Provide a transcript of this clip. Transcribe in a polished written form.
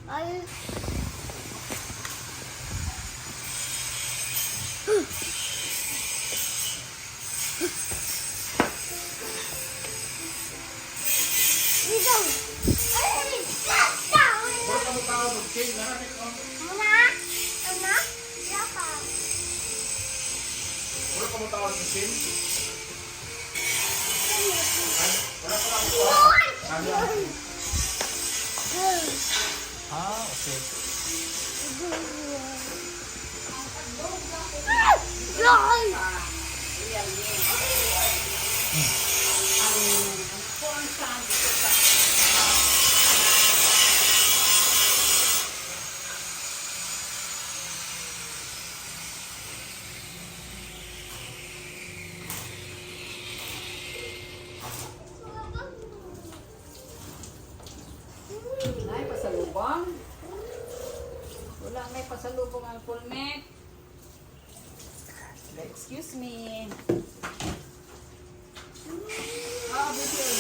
Ay. Dito. Ay, Ba't ka mo tao mag-chain? Naramit ko. Muna. Muna. Yaka. Ba't ka mo tao mag-chain? Wala pa lang ito. Sabi ako. Ah, okay. Nay, pasalubong. Wala may pasalubong ang full neck. Excuse me. Ah, buti.